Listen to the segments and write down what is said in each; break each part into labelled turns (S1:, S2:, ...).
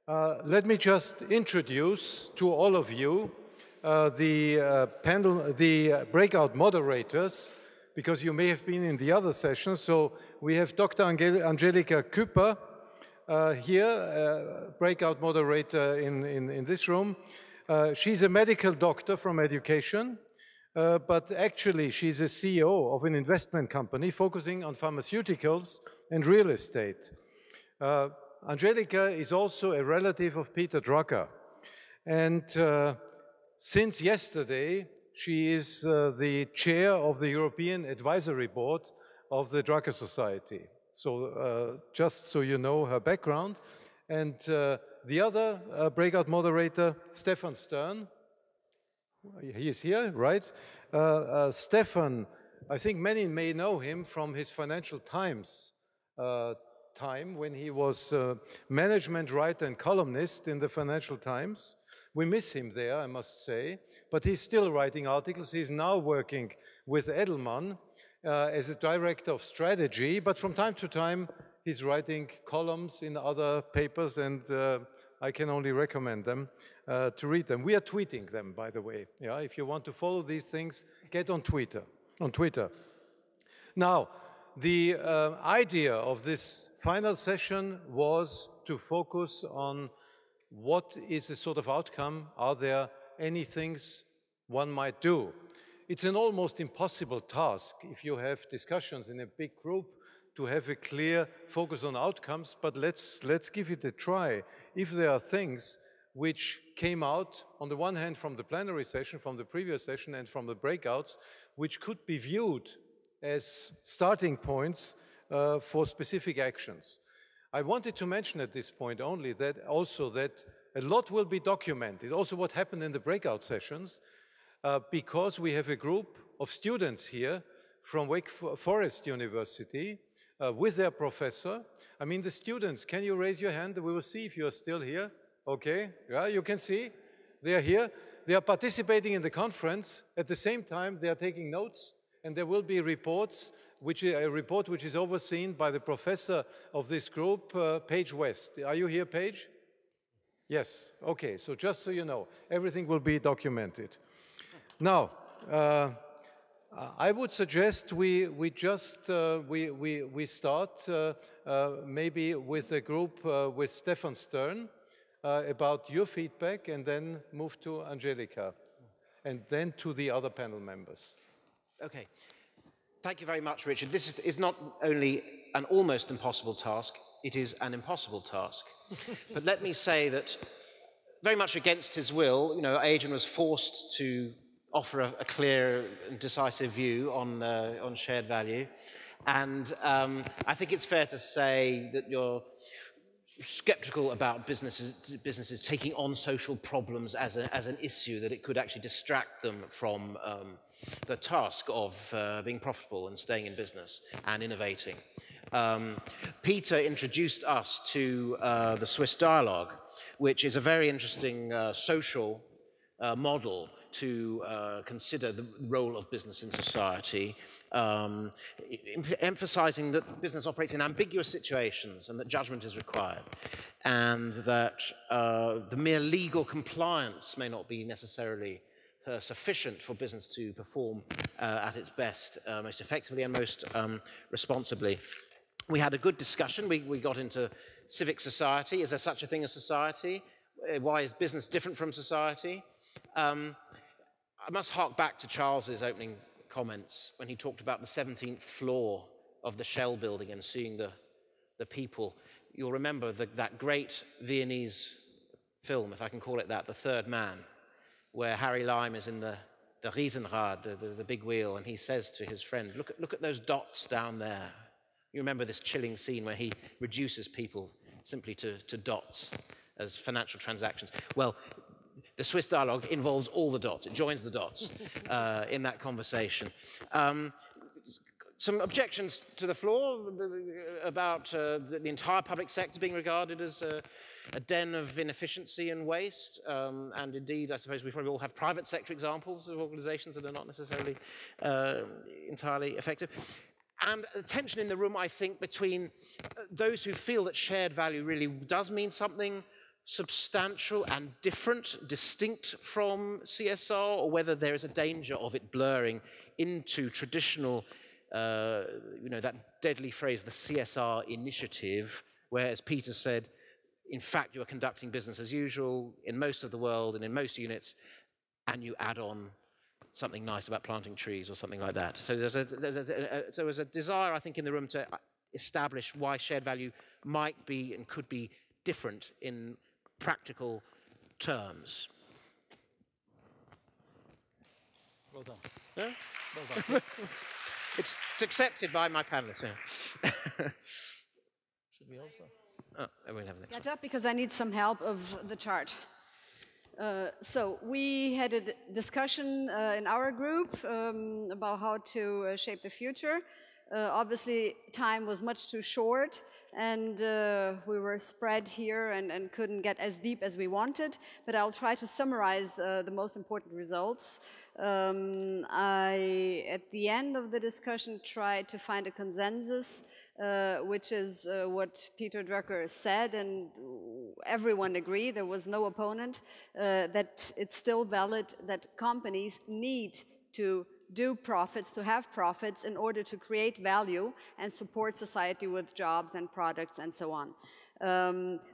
S1: Let me just introduce to all of you the breakout moderators, because you may have been in the other session. So we have Dr. Angelica Küpper here, breakout moderator in this room. She's a medical doctor from education, but actually she's a CEO of an investment company focusing on pharmaceuticals and real estate. Angelica is also a relative of Peter Drucker, and since yesterday she is the chair of the European Advisory Board of the Drucker Society. So just so you know her background. And the other breakout moderator, Stefan Stern, he is here, right? Stefan, I think many may know him from his Financial Times time when he was management writer and columnist in the Financial Times. We miss him there, I must say, but he's still writing articles. He's now working with Edelman as a director of strategy, but from time to time he's writing columns in other papers, and I can only recommend them to read them. We are tweeting them, by the way. Yeah, if you want to follow these things, get on Twitter. Now, the idea of this final session was to focus on what is a sort of outcome. Are there any things one might do? It's an almost impossible task if you have discussions in a big group to have a clear focus on outcomes, but let's give it a try. If there are things which came out, on the one hand from the plenary session, from the previous session, and from the breakouts, which could be viewed as starting points for specific actions. I wanted to mention at this point only that a lot will be documented, also what happened in the breakout sessions, because we have a group of students here from Wake Forest University with their professor. I mean, the students, can you raise your hand? We will see if you are still here. Okay, yeah, you can see. They are here. They are participating in the conference. At the same time, they are taking notes, and there will be reports, a report which is overseen by the professor of this group, Paige West. Are you here, Paige? Yes, okay, so just so you know, everything will be documented. Now, I would suggest we start maybe with a group with Stefan Stern about your feedback, and then move to Angelica, and then to the other panel members.
S2: Okay. Thank you very much, Richard. This is not only an almost impossible task, it is an impossible task. But let me say that very much against his will, Adrian was forced to offer a clear and decisive view on shared value. And I think it's fair to say that you're skeptical about businesses taking on social problems as an issue, that it could actually distract them from the task of being profitable and staying in business and innovating. Peter introduced us to the Swiss Dialogue, which is a very interesting social model to consider the role of business in society, emphasizing that business operates in ambiguous situations and that judgment is required, and that the mere legal compliance may not be necessarily sufficient for business to perform at its best, most effectively and most responsibly. We had a good discussion. We got into civic society. Is there such a thing as society? Why is business different from society? I must hark back to Charles's opening comments when he talked about the 17th floor of the Shell building and seeing the people. You'll remember that great Viennese film, if I can call it that, The Third Man, where Harry Lime is in the Riesenrad, the big wheel, and he says to his friend, look at those dots down there. You remember this chilling scene where he reduces people simply to dots as financial transactions. Well, the Swiss Dialogue involves all the dots. It joins the dots in that conversation. Some objections to the floor about the entire public sector being regarded as a den of inefficiency and waste. And indeed, I suppose we probably all have private sector examples of organizations that are not necessarily entirely effective. And a tension in the room, I think, between those who feel that shared value really does mean something substantial and different, distinct from CSR, or whether there is a danger of it blurring into traditional, that deadly phrase, the CSR initiative, where, as Peter said, in fact, you are conducting business as usual in most of the world and in most units, and you add on something nice about planting trees or something like that. So there's a desire, I think, in the room to establish why shared value might be and could be different in practical terms.
S3: Well done.
S2: Yeah?
S3: Well done.
S2: It's accepted by my panelists. Yeah.
S3: Should we also?
S2: Oh, we'll have the next
S4: Get up because I need some help of the chart. So we had a discussion in our group about how to shape the future. Obviously, time was much too short, and we were spread here and couldn't get as deep as we wanted, but I'll try to summarize the most important results. I, at the end of the discussion, tried to find a consensus, which is what Peter Drucker said, and everyone agreed, there was no opponent, that it's still valid that companies need to do profits, to have profits in order to create value and support society with jobs and products and so on.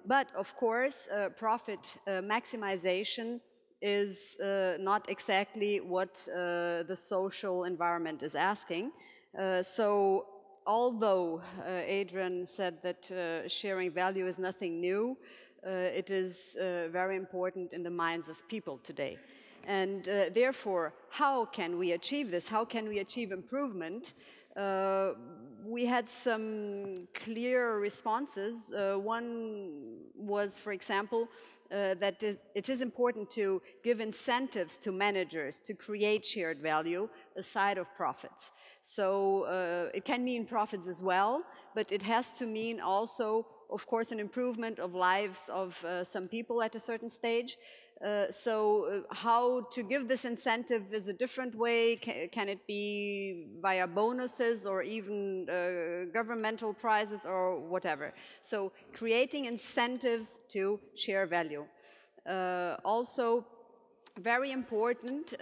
S4: But of course, profit maximization is not exactly what the social environment is asking. So although Adrian said that sharing value is nothing new, it is very important in the minds of people today. And therefore, how can we achieve this? How can we achieve improvement? We had some clear responses. One was, for example, that it is important to give incentives to managers to create shared value aside of profits. So it can mean profits as well, but it has to mean also, of course, an improvement of lives of some people at a certain stage. So how to give this incentive is a different way. Can it be via bonuses or even governmental prizes or whatever? So creating incentives to share value. Also, very important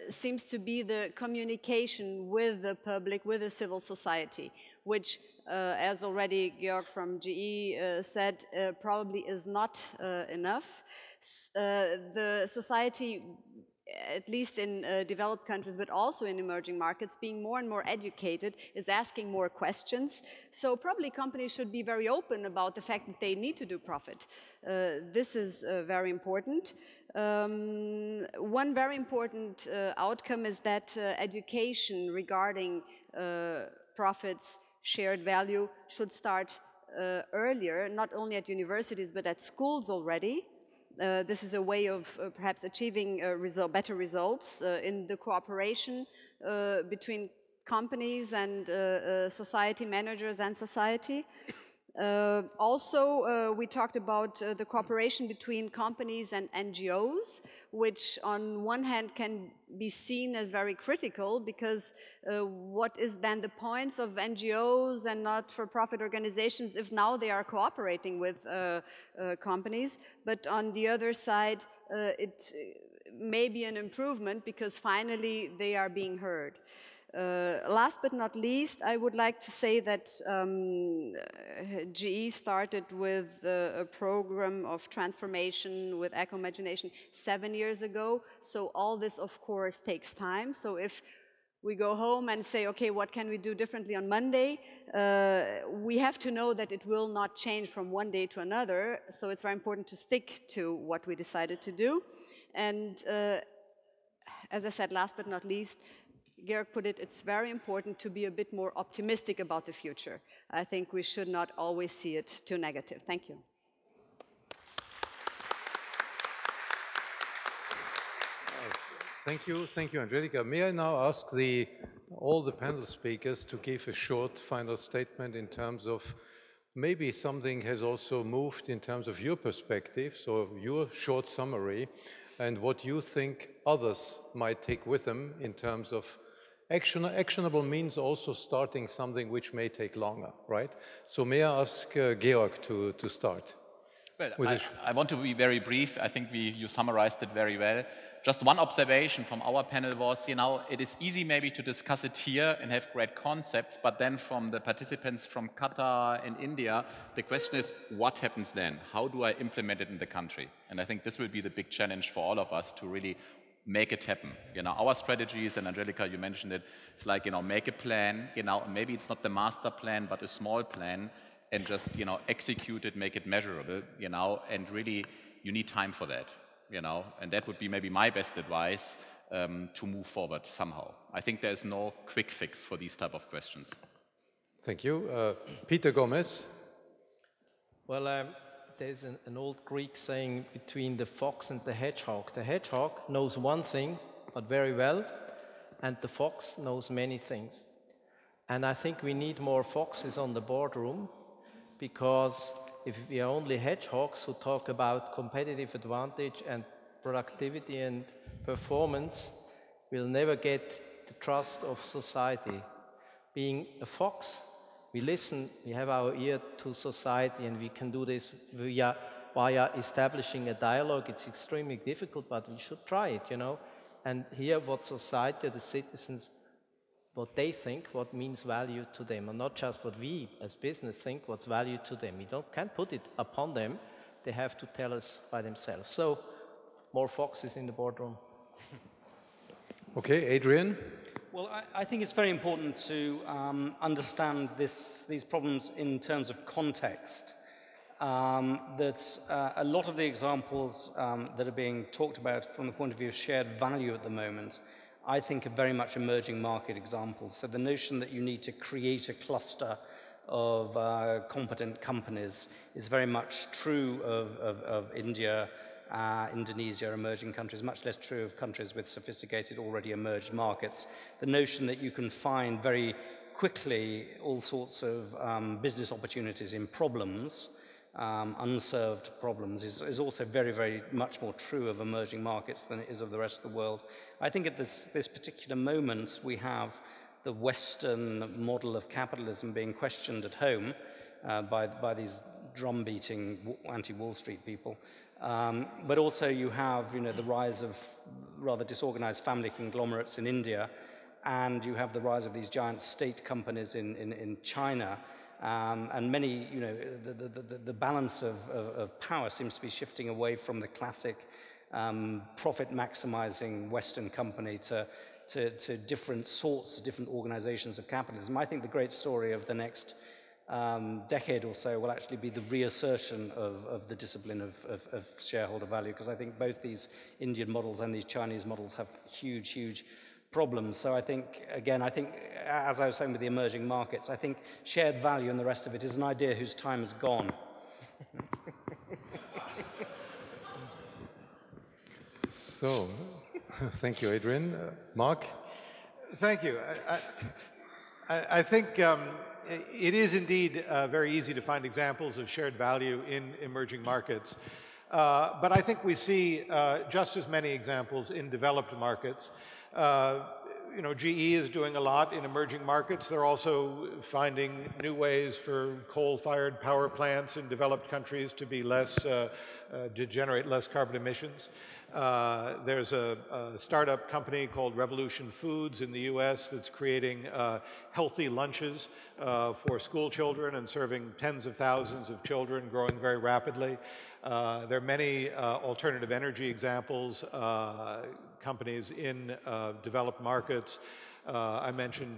S4: seems to be the communication with the public, with the civil society, which, as already Georg from GE said, probably is not enough. The society, at least in developed countries, but also in emerging markets, being more and more educated, is asking more questions. So probably companies should be very open about the fact that they need to do profit. This is very important. One very important outcome is that education regarding profits, shared value, should start earlier, not only at universities, but at schools already. This is a way of perhaps achieving better results in the cooperation between companies and society, managers and society. Also, we talked about the cooperation between companies and NGOs, which on one hand can be seen as very critical, because what is then the points of NGOs and not-for-profit organizations if now they are cooperating with companies? But on the other side, it may be an improvement because finally they are being heard. Last but not least, I would like to say that GE started with a program of transformation with Eco-Imagination 7 years ago. So all this, of course, takes time. So if we go home and say, okay, what can we do differently on Monday? We have to know that it will not change from one day to another. So it's very important to stick to what we decided to do. And as I said, last but not least, Georg put it, it's very important to be a bit more optimistic about the future. I think we should not always see it too negative. Thank you.
S1: Thank you, Angelica. May I now ask all the panel speakers to give a short final statement in terms of maybe something has also moved in terms of your perspective, so your short summary, and what you think others might take with them in terms of actionable means also starting something which may take longer, right? So may I ask Georg to start?
S5: Well, I want to be very brief. I think you summarized it very well. Just one observation from our panel was, it is easy maybe to discuss it here and have great concepts, but then from the participants from Qatar and India, the question is, what happens then? How do I implement it in the country? And I think this will be the big challenge for all of us to really make it happen. Our strategies, and Angelica, you mentioned it, it's like, make a plan, maybe it's not the master plan, but a small plan, and just, execute it, make it measurable, and really, you need time for that, and that would be maybe my best advice to move forward somehow. I think there's no quick fix for these type of questions.
S1: Thank you. Peter Gomez.
S6: Well, there's an old Greek saying between the fox and the hedgehog. The hedgehog knows one thing, but very well, and the fox knows many things. And I think we need more foxes on the boardroom, because if we are only hedgehogs who talk about competitive advantage and productivity and performance, we'll never get the trust of society. Being a fox, we listen, we have our ear to society, and we can do this via establishing a dialogue. It's extremely difficult, but we should try it, and hear what society, the citizens, what they think, what means value to them, and not just what we as business think, what's value to them. We can't put it upon them. They have to tell us by themselves. So, more foxes in the boardroom.
S1: Okay, Adrian.
S3: Well, I think it's very important to understand these problems in terms of context. That a lot of the examples that are being talked about from the point of view of shared value at the moment, I think, are very much emerging market examples. So the notion that you need to create a cluster of competent companies is very much true of India, Indonesia, emerging countries, much less true of countries with sophisticated, already emerged markets. The notion that you can find very quickly all sorts of business opportunities in problems, unserved problems, is also very, very much more true of emerging markets than it is of the rest of the world. I think at this particular moment we have the Western model of capitalism being questioned at home by these drum-beating anti-Wall Street people. But also you have the rise of rather disorganized family conglomerates in India, and you have the rise of these giant state companies in China. And many, the balance of power seems to be shifting away from the classic profit-maximizing Western company to different sorts, different organizations of capitalism. I think the great story of the next decade or so will actually be the reassertion of the discipline of shareholder value, because I think both these Indian models and these Chinese models have huge, huge problems. So I think, again, as I was saying with the emerging markets, I think shared value and the rest of it is an idea whose time is gone.
S1: So, thank you, Adrian. Mark?
S7: Thank you. I think it is indeed very easy to find examples of shared value in emerging markets. But I think we see just as many examples in developed markets. GE is doing a lot in emerging markets. They're also finding new ways for coal-fired power plants in developed countries to be less, to generate less carbon emissions. There's a startup company called Revolution Foods in the US that's creating healthy lunches for school children and serving tens of thousands of children, growing very rapidly. There are many alternative energy examples, companies in developed markets. I mentioned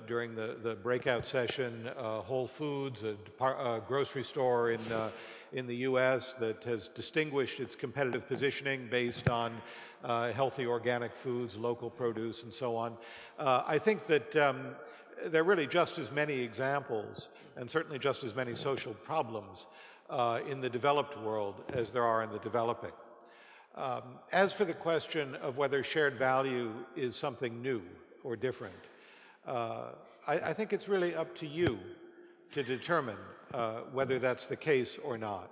S7: during the breakout session, Whole Foods, a grocery store in the US that has distinguished its competitive positioning based on healthy organic foods, local produce, and so on. I think that there are really just as many examples, and certainly just as many social problems in the developed world as there are in the developing. As for the question of whether shared value is something new or different, I think it's really up to you to determine whether that's the case or not.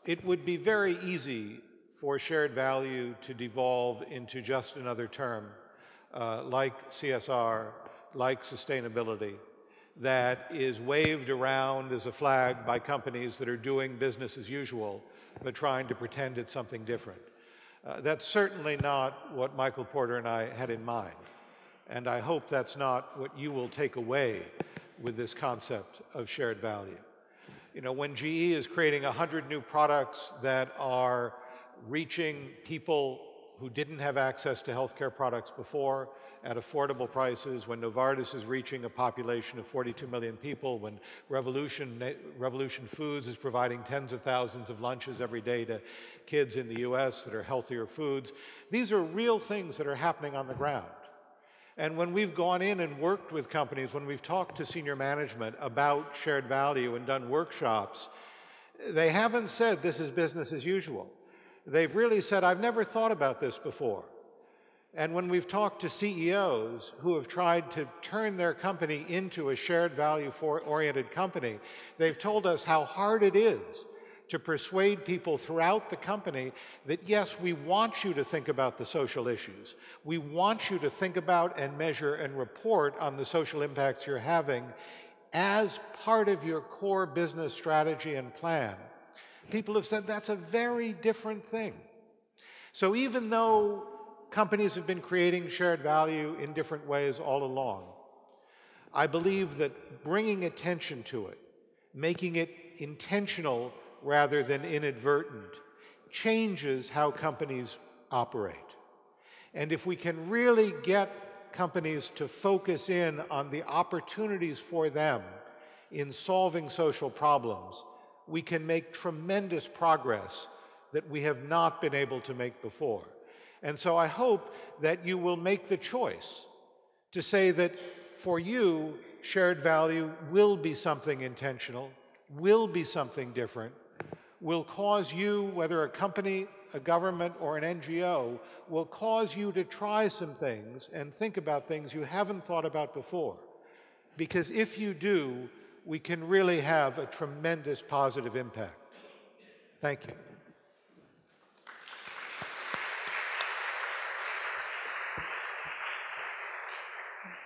S7: It would be very easy for shared value to devolve into just another term, like CSR, like sustainability. that is waved around as a flag by companies that are doing business as usual, but trying to pretend it's something different. That's certainly not what Michael Porter and I had in mind. And I hope that's not what you will take away with this concept of shared value. You know, when GE is creating 100 new products that are reaching people who didn't have access to healthcare products before at affordable prices, when Novartis is reaching a population of 42 million people, when Revolution Foods is providing tens of thousands of lunches every day to kids in the US that are healthier foods, these are real things that are happening on the ground. And when we've gone in and worked with companies, when we've talked to senior management about shared value and done workshops, they haven't said this is business as usual. They've really said, I've never thought about this before. And when we've talked to CEOs who have tried to turn their company into a shared value-oriented company, they've told us how hard it is to persuade people throughout the company that, yes, we want you to think about the social issues. We want you to think about and measure and report on the social impacts you're having as part of your core business strategy and plan. People have said that's a very different thing. So even though companies have been creating shared value in different ways all along, I believe that bringing attention to it, making it intentional rather than inadvertent, changes how companies operate. And if we can really get companies to focus in on the opportunities for them in solving social problems, we can make tremendous progress that we have not been able to make before. And so I hope that you will make the choice to say that for you, shared value will be something intentional, will be something different, will cause you, whether a company, a government, or an NGO, will cause you to try some things and think about things you haven't thought about before. Because if you do, we can really have a tremendous positive impact. Thank you.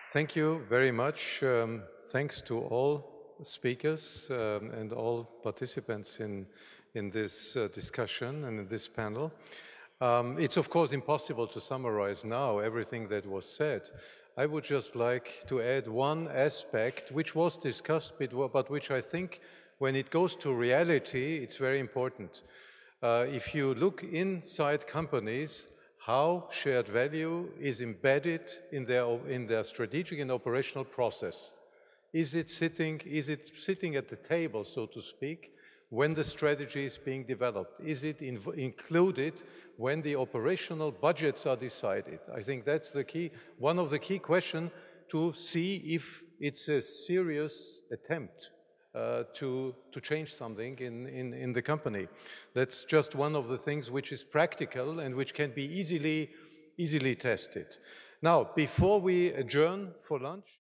S1: Thank you very much. Thanks to all speakers and all participants in this discussion and in this panel. It's of course impossible to summarize now everything that was said. I would just like to add one aspect which was discussed, but which I think when it goes to reality, it's very important. If you look inside companies, how shared value is embedded in their strategic and operational process. Is it sitting at the table, so to speak, when the strategy is being developed? Is it included when the operational budgets are decided? I think that's the key, one of the key questions to see if it's a serious attempt to change something in the company. That's just one of the things which is practical and which can be easily tested. Now, before we adjourn for lunch,